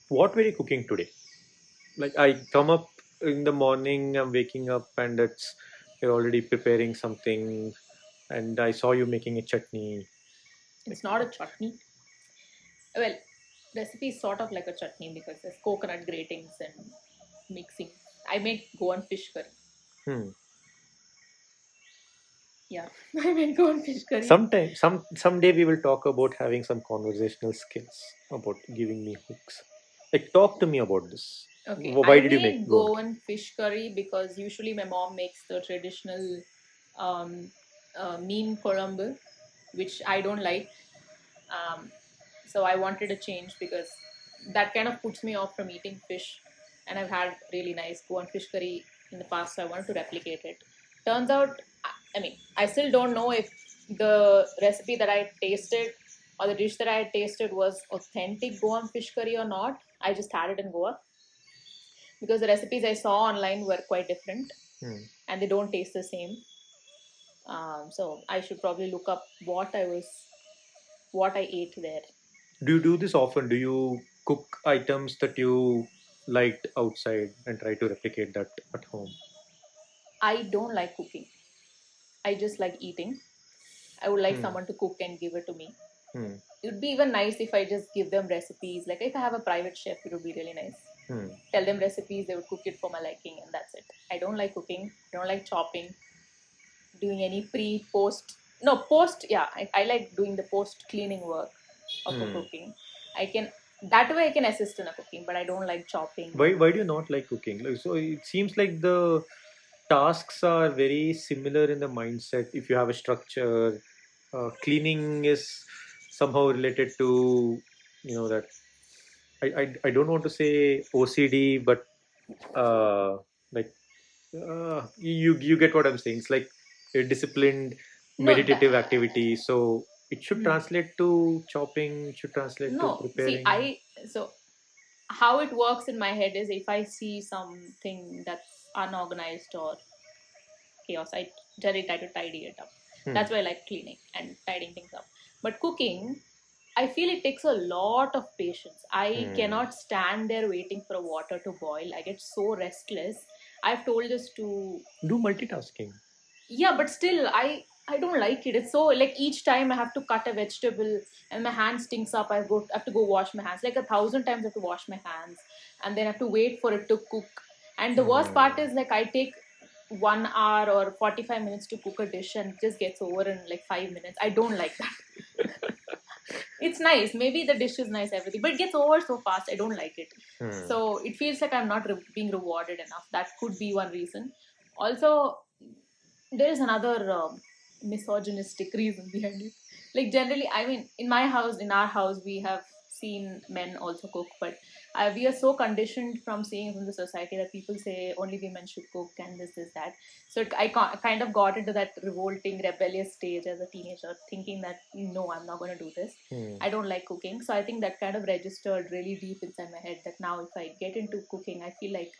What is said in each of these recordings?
What were you cooking today? Like I come up in the morning, I'm waking up and it's you're already preparing something, and I saw you making a chutney. It's Like, not a chutney. Well, recipe is sort of like a chutney because there's coconut gratings and mixing. I make Goan fish curry. hmm. Yeah, I make Goan fish curry. Sometime, someday we will talk about having some conversational skills about giving me hooks. Like, talk to me about this. Okay, Why I did you make made goan? Goan fish curry because usually my mom makes the traditional um, mean korambu, which I don't like. Um, so I wanted a change because that kind of puts me off from eating fish. And I've had really nice Goan fish curry in the past, so I wanted to replicate it. Turns out, I mean, I still don't know if the recipe that I tasted or the dish that I had tasted was authentic Goan fish curry or not. I just had it in Goa because the recipes I saw online were quite different Hmm. and they don't taste the same. So I should probably look up what I ate there. Do you do this often? Do you cook items that you liked outside and try to replicate that at home? I don't like cooking. I just like eating. I would like Hmm. someone to cook and give it to me. Hmm. It would be even nice if I just give them recipes. Like if I have a private chef, it would be really nice. Hmm. Tell them recipes, they would cook it for my liking, and that's it. I don't like cooking. I don't like chopping, doing any pre post. No post. Yeah, I like doing the post cleaning work of a Hmm. cooking. I can that way I can assist in a cooking, but I don't like chopping Why or why do you not like cooking? Like, so it seems like the tasks are very similar in the mindset. If you have a structure, cleaning is somehow related to that. I don't want to say OCD, but like you get what I'm saying. It's like a disciplined no. meditative activity. So it should Hmm. translate to chopping. It should translate to No, see, preparing. so how it works in my head is if I see something that's unorganized or chaos, I generally try to tidy it up. Hmm. That's why I like cleaning and tidying things up. But cooking, I feel it takes a lot of patience. I Hmm. cannot stand there waiting for a water to boil. I get so restless. I've told this to Do multitasking. yeah, but still I don't like it. It's so like each time I have to cut a vegetable and my hand stinks up. I have to go wash my hands like 1,000 times. I have to wash my hands and then I have to wait for it to cook. And the worst part Hmm. is like I take 1 hour or 45 minutes to cook a dish and it just gets over in like 5 minutes. I don't like that. It's nice. Maybe the dish is nice, everything, but it gets over so fast. I don't like it. Hmm. So it feels like I'm not being rewarded enough. That could be one reason. Also, there is another misogynistic reason behind it. Like generally, I mean, in our house, we have seen men also cook, but we are so conditioned from seeing from the society that people say only women should cook and this that. So kind of got into that revolting, rebellious stage as a teenager, thinking that no, I'm not going to do this. Hmm. I don't like cooking, so I think that kind of registered really deep inside my head that now if I get into cooking, I feel like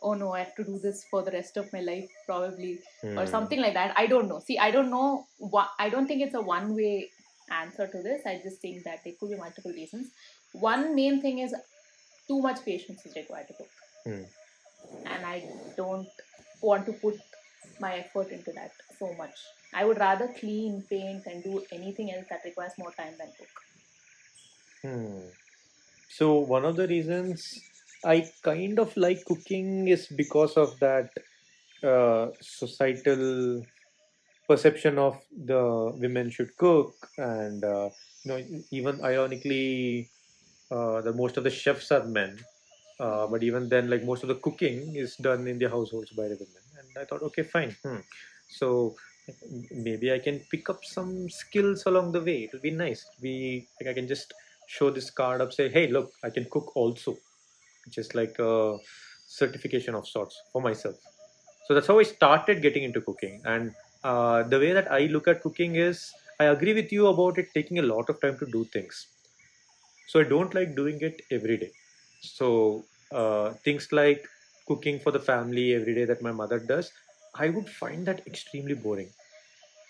oh no, I have to do this for the rest of my life, probably, or Hmm. something like that. I don't know. See, I don't know. I don't think it's a one way answer to this. I just think that there could be multiple reasons. One main thing is too much patience is required to cook, Hmm. and I don't want to put my effort into that so much. I would rather clean, paint, and do anything else that requires more time than cook. Hmm. So one of the reasons I kind of like cooking is because of that societal perception of the women should cook, and even ironically, the most of the chefs are men. But even then, like most of the cooking is done in the households by the women. And I thought, okay, fine. So maybe I can pick up some skills along the way. It'll be nice. Be like I can just show this card up, say, hey, look, I can cook also, which is like a certification of sorts for myself. So that's how I started getting into cooking. And the way that I look at cooking is, I agree with you about it taking a lot of time to do things. So I don't like doing it every day. So things like cooking for the family every day that my mother does, I would find that extremely boring.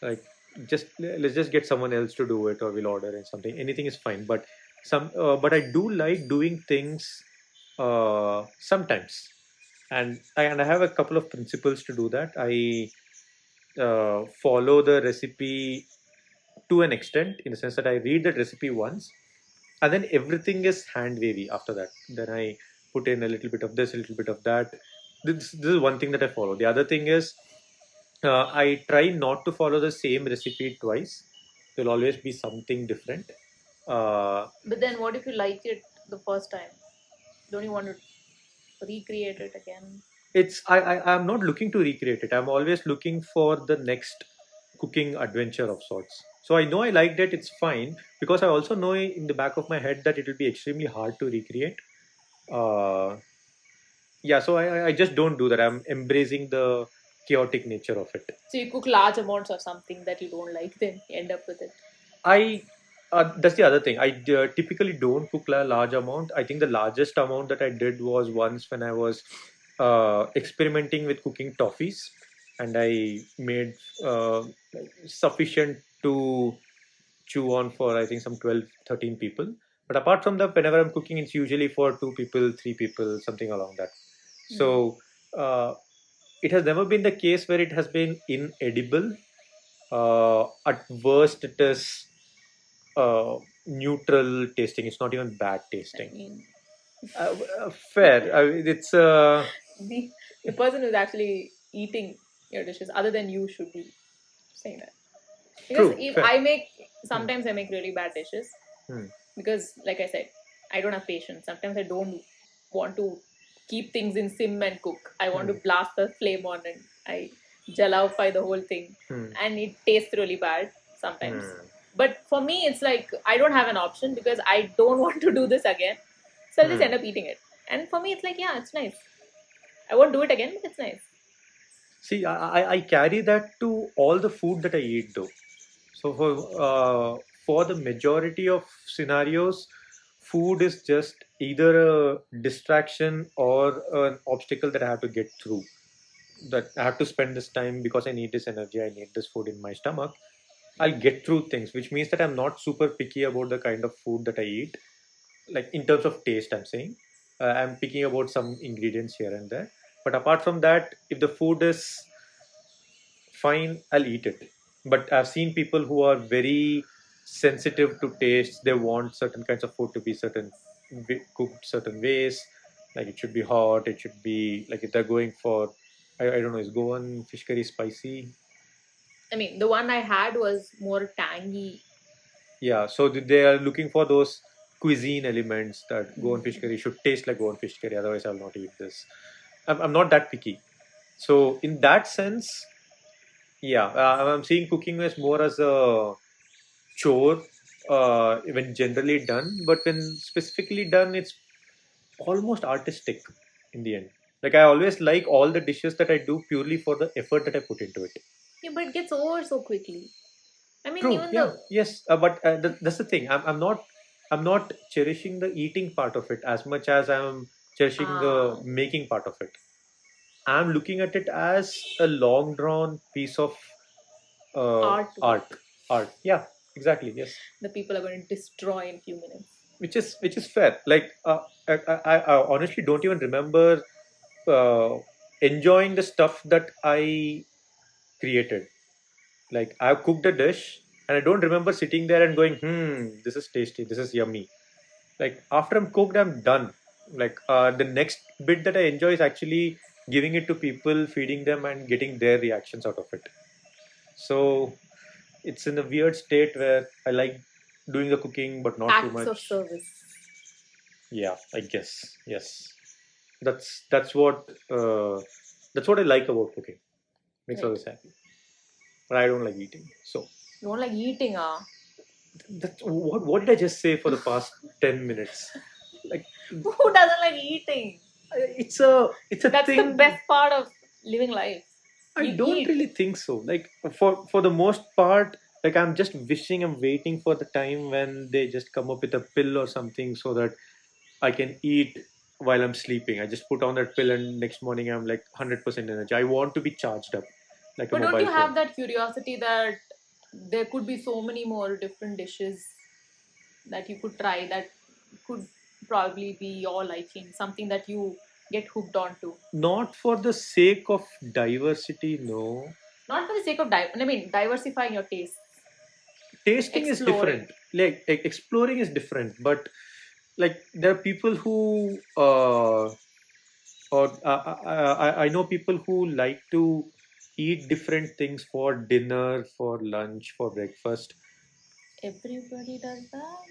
Like, just let's just get someone else to do it, or we'll order and something. Anything is fine. But I do like doing things Sometimes, and I have a couple of principles to do that. I follow the recipe to an extent, in the sense that I read that recipe once, and then everything is hand wavy after that. Then I put in a little bit of this, a little bit of that. This is one thing that I follow. The other thing is, I try not to follow the same recipe twice. There'll always be something different. But then, what if you like it the first time? Don't you want to recreate it again? I'm not looking to recreate it. I'm always looking for the next cooking adventure of sorts. So I know I liked it. It's fine, because I also know in the back of my head that it will be extremely hard to recreate. Uh, yeah, so I just don't do that. I'm embracing the chaotic nature of it. So you cook large amounts of something that you don't like, then you end up with it. I That's the other thing. I typically don't cook a large amount. I think the largest amount that I did was once when I was experimenting with cooking toffees, and I made sufficient to chew on for, I think, some 12, 13 people. But apart from that, whenever I'm cooking, it's usually for 2 people, 3 people, something along that. So uh, it has never been the case where it has been inedible. At worst, it is neutral tasting. It's not even bad I tasting. mean, Fair. It's the the person who's actually eating your dishes, other than you, should be saying that. Because true. if Fair. I make, Hmm. sometimes I make really bad dishes, Hmm. because, like I said, I don't have patience. Sometimes I don't want to keep things in sim and cook. I want to Hmm. blast the flame on and I jalify the whole thing, Hmm. and it tastes really bad sometimes. Hmm. But for me, it's like I don't have an option because I don't want to do this again, so I'll just Hmm. end up eating it. And for me, it's like, yeah, it's nice. I won't do it again, but it's nice. See, I carry that to all the food that I eat, though. So for the majority of scenarios, food is just either a distraction or an obstacle that I have to get through. That I have to spend this time because I need this energy. I need this food in my stomach. I'll get through things, which means that I'm not super picky about the kind of food that I eat. Like in terms of taste, I'm saying I'm picky about some ingredients here and there. But apart from that, if the food is fine, I'll eat it. But I've seen people who are very sensitive to taste. They want certain kinds of food to be cooked certain ways. Like it should be hot. It should be like, if they're going for, I don't know, is Goan fish curry spicy? I mean, the one I had was more tangy. Yeah, so they are looking for those cuisine elements that Goan fish curry should taste like Goan fish curry. Otherwise, I'll not eat this. I'm not that picky. So in that sense, yeah, I'm seeing cooking as more as a chore when generally done, but when specifically done, it's almost artistic in the end. Like I always like all the dishes that I do purely for the effort that I put into it. Yeah, but it gets over so quickly. I mean, True. even Yeah. the Yes. But that's the thing. I'm not cherishing the eating part of it as much as I'm cherishing the ah making part of it. I'm looking at it as a long drawn piece of artwork art. Art. Yeah. Exactly. Yes. the people are going to destroy in few minutes. Which is fair. Like I honestly don't even remember uh, enjoying the stuff that I created. Like I've cooked a dish and I don't remember sitting there and going, this is tasty, this is yummy. Like after I'm cooked, I'm done. Like the next bit that I enjoy is actually giving it to people, feeding them, and getting their reactions out of it. So it's in a weird state where I like doing the cooking, but not too Acts of much. service. Yeah, I guess. Yes. That's what I like about cooking. Makes Right. others happy, but I don't like eating. So You don't like eating, what did I just say for the past 10 minutes? Like Who doesn't like eating? it's a That's the thing. best part of living life. I You don't eat. really think so. Like for the most part, like I'm just wishing, I'm waiting for the time when they just come up with a pill or something so that I can eat while I'm sleeping. I just put on that pill and next morning I'm like 100% energy. I want to be charged up like a But don't mobile you phone. have that curiosity that there could be so many more different dishes that you could try that could probably be your liking, something that you get hooked onto. Not for the sake of diversity, no. Not for the sake of diversifying your tastes, Tasting is exploring. different. Like exploring is different, but like there are people who or I know people who like to eat different things for dinner, for lunch, for breakfast. Everybody does that.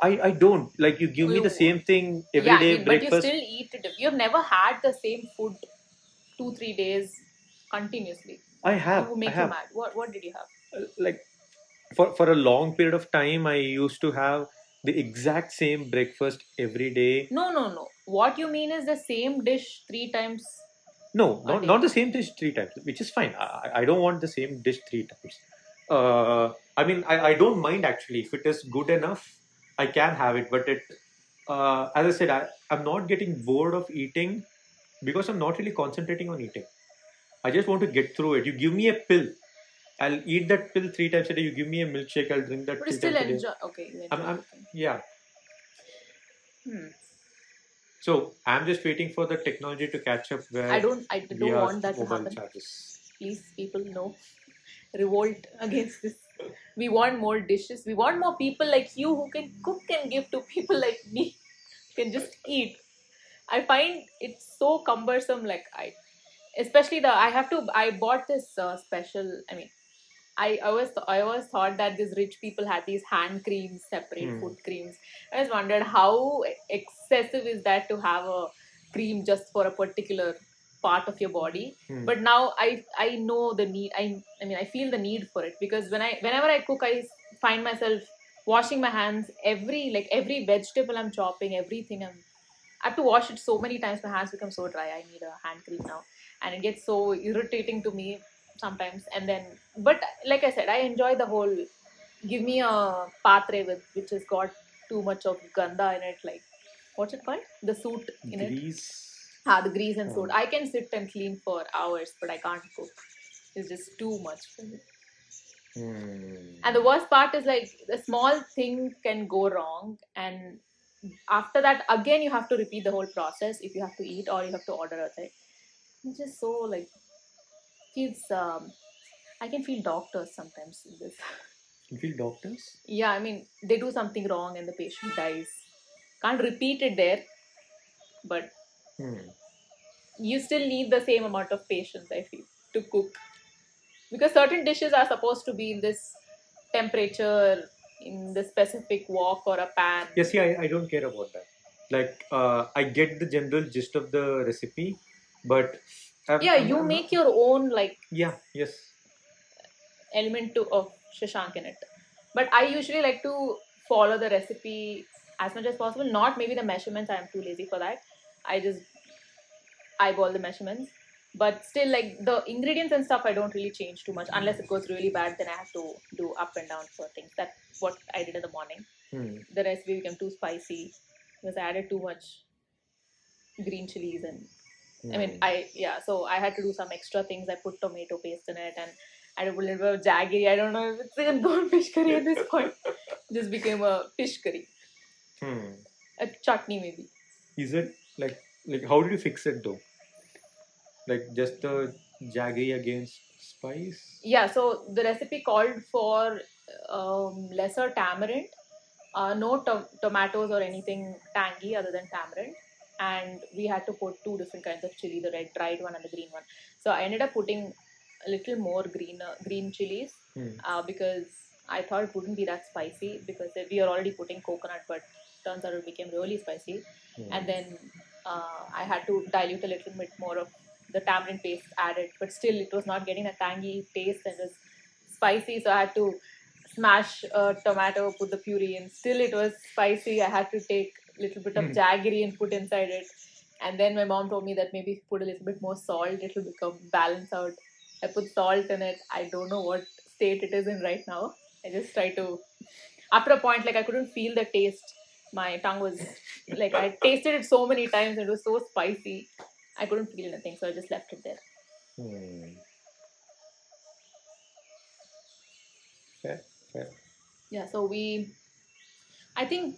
I don't like, you give me the You, same thing every yeah, I day mean, but you breakfast. still eat it. You have never had the same food 2 3 days continuously. It will I make you have mad. What did you have? like for a long period of time I used to have the exact same breakfast every day. No, no, no. What you mean is the same dish 3 times No, a not day. the same dish three times, which is fine. I don't want the same dish three times. I mean, I don't mind actually. If it is good enough, I can have it. But as I said, I'm not getting bored of eating because I'm not really concentrating on eating. I just want to get through it. You give me a pill, I'll eat that pill three times a day. You give me a milkshake, I'll drink that But you three still times a day. enjoy. Okay, you enjoy I'm cooking. yeah. Hmm. So I'm just waiting for the technology to catch up where I we don't are want that to mobile happen. charges. Please, people, no. Revolt against this. We want more dishes. We want more people like you who can cook and give to people like me who can just eat. I find it so cumbersome. Like especially I bought this special. I mean, I always thought that these rich people had these hand creams, separate Hmm. food creams. I always wondered how excessive is that to have a cream just for a particular part of your body. Hmm. But now I know the need. I mean I feel the need for it because whenever I cook, I find myself washing my hands every vegetable I'm chopping, everything I have to wash it so many times. My hands become so dry. I need a hand cream now, and it gets so irritating to me sometimes. And then, but like I said, I enjoy the whole. Give me a patre with which has got too much of ganda in it. Like what's it called? The soot in it. Greece. The grease and soot. Um, I can sit and clean for hours, but I can't cook. It's just too much for me. hmm. And the worst part is like the small thing can go wrong, and after that again you have to repeat the whole process if you have to eat or you have to order it. It's just so like feels. I can feel doctors sometimes in this. You feel doctors? Yeah, I mean they do something wrong and the patient dies. Can't repeat it there, but Hmm. you still need the same amount of patience. I feel to cook because certain dishes are supposed to be in this temperature in the specific wok or a pan. Yeah, see, I don't care about that. Like, I get the general gist of the recipe, but Yeah, you I'm not. make your own like Yeah, yes. element to of Shashank in it. But I usually like to follow the recipe as much as possible. Not maybe the measurements. I am too lazy for that. I just eyeball the measurements. But still, like the ingredients and stuff, I don't really change too much unless it goes really bad. Then I have to do up and down for things. That's what I did in the morning. Hmm. The recipe became too spicy because I added too much green chilies and I mean, Hmm. so I had to do some extra things. I put tomato paste in it and I did a little bit of jaggery. I don't know if it's even called fish curry at this point. Just became a fish curry, Hmm. a chutney maybe. Is it like how did you fix it though? Like just the jaggery against spice? Yeah, so the recipe called for lesser tamarind, no tomatoes or anything tangy other than tamarind. And we had to put two different kinds of chili, the red dried one and the green one. So I ended up putting a little more green chilies Hmm. because I thought it wouldn't be that spicy because we are already putting coconut, but turns out it became really spicy. And Hmm. then I had to dilute a little bit more of the tamarind paste added, but still it was not getting a tangy taste and it was spicy. So I had to smash a tomato, put the puree in. Still it was spicy. I had to take a little bit of Hmm. jaggery and put inside it. And then my mom told me that maybe if you put a little bit more salt, it will become balance out. I put salt in it. I don't know what state it is in right now. I just try to. After a point, like I couldn't feel the taste. My tongue was like I tasted it so many times. And it was so spicy. I couldn't feel anything, so I just left it there. Hmm. Fair, fair. Yeah. So I think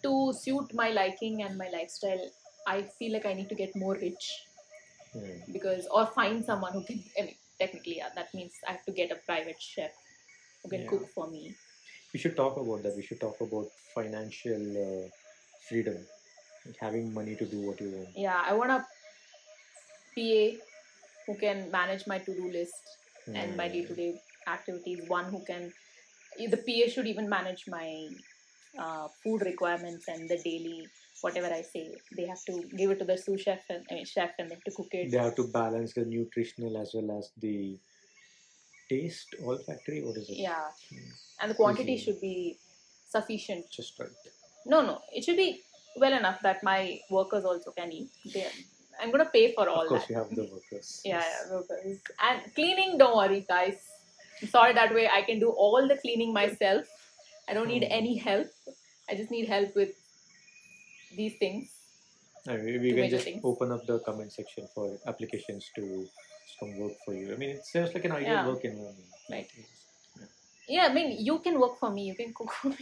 to suit my liking and my lifestyle, I feel like I need to get more rich because, or find someone who can. I mean, technically, yeah, that means I have to get a private chef who can Yeah. cook for me. We should talk about that. We should talk about financial freedom, like having money to do what you want. Yeah, I want a PA who can manage my to-do list and my day-to-day activities. One who can, the PA should even manage my food requirements and the daily whatever I say. They have to give it to the sous chef and chef, and they have to cook it. They have to balance the nutritional as well as the taste, olfactory. What is it? Yeah, and the quantity Cuisine. should be sufficient. Just right. No, it should be well enough that my workers also can eat. I'm gonna pay for all Of course, that. you have the workers. Yeah, workers. And cleaning, don't worry, guys. I'm sorry, that way I can do all the cleaning myself. I don't need any help. I just need help with these things. We Two can major just things. open up the comment section for applications to come work for you. I mean, it seems like an ideal Yeah. work environment. Right. Yeah, I mean, you can work for me. You can cook for me.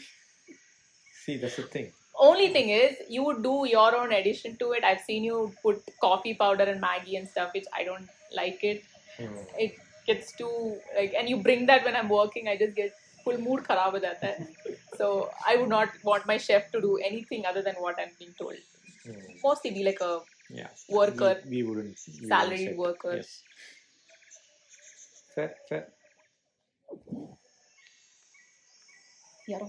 See, that's the thing. Only thing is, you would do your own addition to it. I've seen you put coffee powder and Maggie and stuff, which I don't like it. It gets too like, and you bring that when I'm working, I just get full mood kharab ho jata hai. So I would not want my chef to do anything other than what I'm being told. Mostly be like a worker, we wouldn't salaried set. worker. Yes. Fair. Yeah.